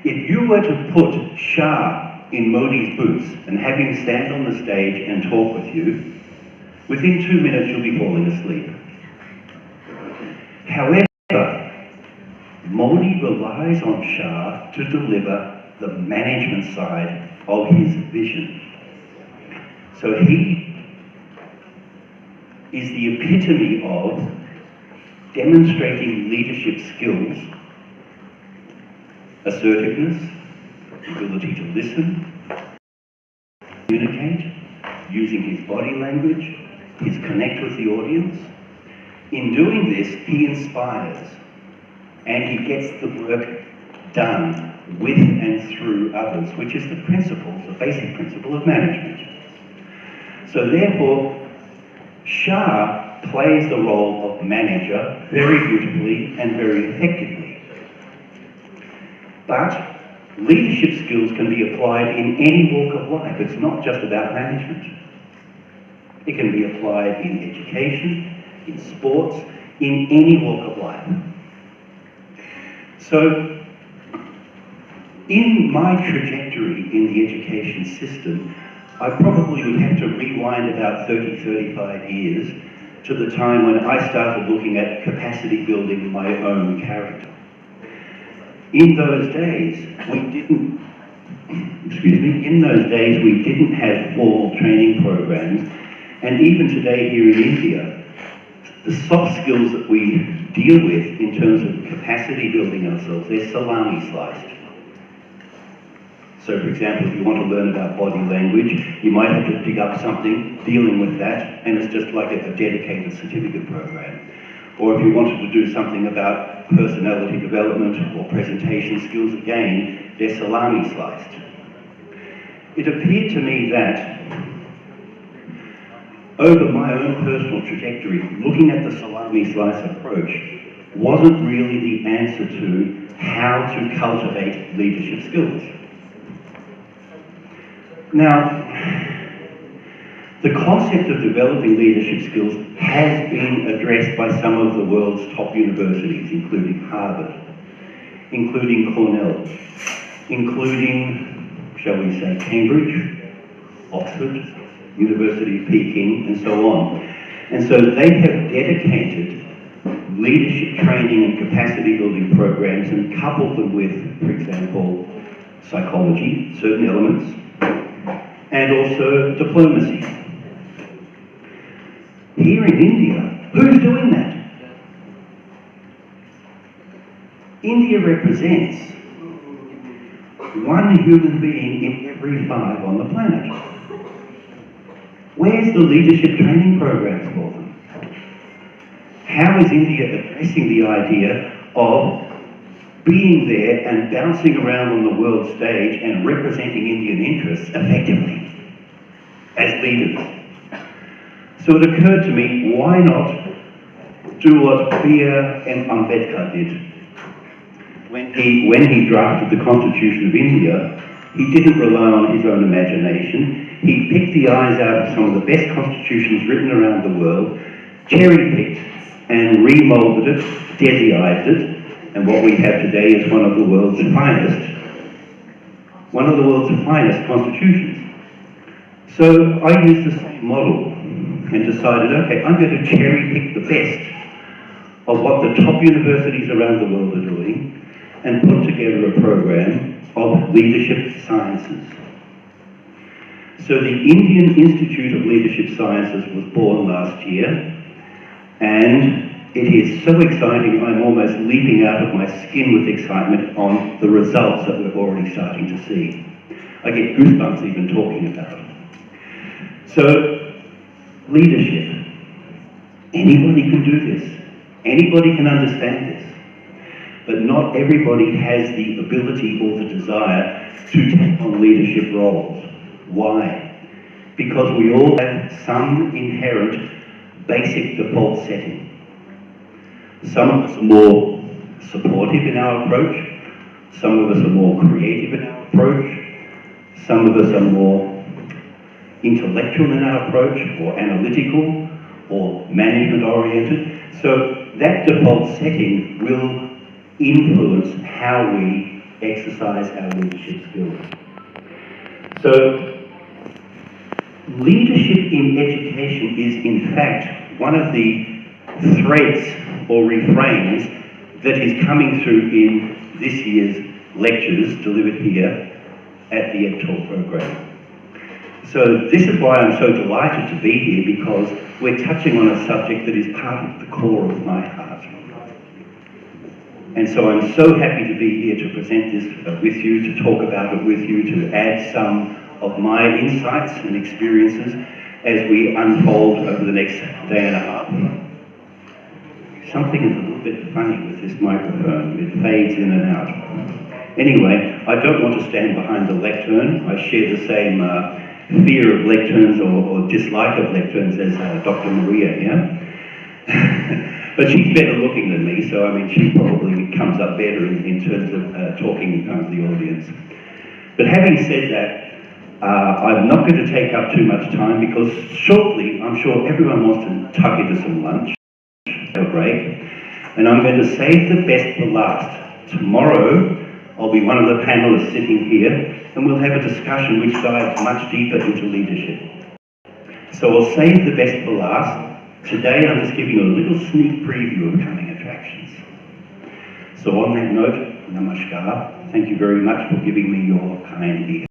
If you were to put Shah in Modi's boots and have him stand on the stage and talk with you, within 2 minutes you'll be falling asleep. However, Modi relies on Shah to deliver the management side of his vision. So he is the epitome of demonstrating leadership skills, assertiveness, ability to listen, communicate, using his body language, his connect with the audience. In doing this, he inspires and he gets the work done with and through others, which is the principle, the basic principle of management. So therefore, Shah plays the role of manager very beautifully and very effectively. But leadership skills can be applied in any walk of life. It's not just about management. It can be applied in education, in sports, in any walk of life. So, in my trajectory in the education system, I probably would have to rewind about 35 years to the time when I started looking at capacity building in my own character. In those days, we didn't have formal training programs, and even today here in India, the soft skills that we deal with in terms of capacity building ourselves, they're salami sliced. So for example, if you want to learn about body language, you might have to dig up something dealing with that, and it's just like a dedicated certificate program. Or if you wanted to do something about personality development or presentation skills, again, they're salami sliced. It appeared to me that over my own personal trajectory, looking at the salami slice approach wasn't really the answer to how to cultivate leadership skills. Now, the concept of developing leadership skills has been addressed by some of the world's top universities, including Harvard, including Cornell, including, shall we say, Cambridge, Oxford, University of Peking, and so on. And so they have dedicated leadership training and capacity building programs and coupled them with, for example, psychology, certain elements, and also diplomacy. Here in India, who's doing that? India represents one human being in every 5 on the planet. Where's the leadership training programs for them? How is India addressing the idea of being there and bouncing around on the world stage and representing Indian interests effectively as leaders? So it occurred to me, why not do what Bir M. Ambedkar did? When he drafted the Constitution of India, he didn't rely on his own imagination. He picked the eyes out of some of the best constitutions written around the world, cherry-picked and remolded it, Desi-ized it, and what we have today is one of the world's finest constitutions. So I used the same model and decided, okay, I'm going to cherry-pick the best of what the top universities around the world are doing and put together a program of leadership sciences. So the Indian Institute of Leadership Sciences was born last year, and it is so exciting I'm almost leaping out of my skin with excitement on the results that we're already starting to see. I get goosebumps even talking about it. So, leadership. Anybody can do this. Anybody can understand this. But not everybody has the ability or the desire to take on leadership roles. Why? Because we all have some inherent basic default setting. Some of us are more supportive in our approach. Some of us are more creative in our approach. Some of us are more intellectual in our approach, or analytical, or management-oriented. So that default setting will influence how we exercise our leadership skills. So, leadership in education is in fact one of the threads or refrains that is coming through in this year's lectures delivered here at the EdTalk program. So this is why I'm so delighted to be here, because we're touching on a subject that is part of the core of my heart. And so I'm so happy to be here to present this with you, to talk about it with you, to add some of my insights and experiences as we unfold over the next day and a half. Something is a little bit funny with this microphone. It fades in and out. Anyway, I don't want to stand behind the lectern. I share the same fear of lecterns or dislike of lecterns as Dr. Maria here. But she's better looking than me, so I mean, she probably comes up better in terms of talking in front of the audience. But having said that, I'm not going to take up too much time, because shortly, I'm sure everyone wants to tuck into some lunch, a break, and I'm going to save the best for last. Tomorrow, I'll be one of the panelists sitting here, and we'll have a discussion which dives much deeper into leadership. So I'll save the best for last. Today I'm just giving you a little sneak preview of coming attractions. So on that note, namaskar. Thank you very much for giving me your kind ear.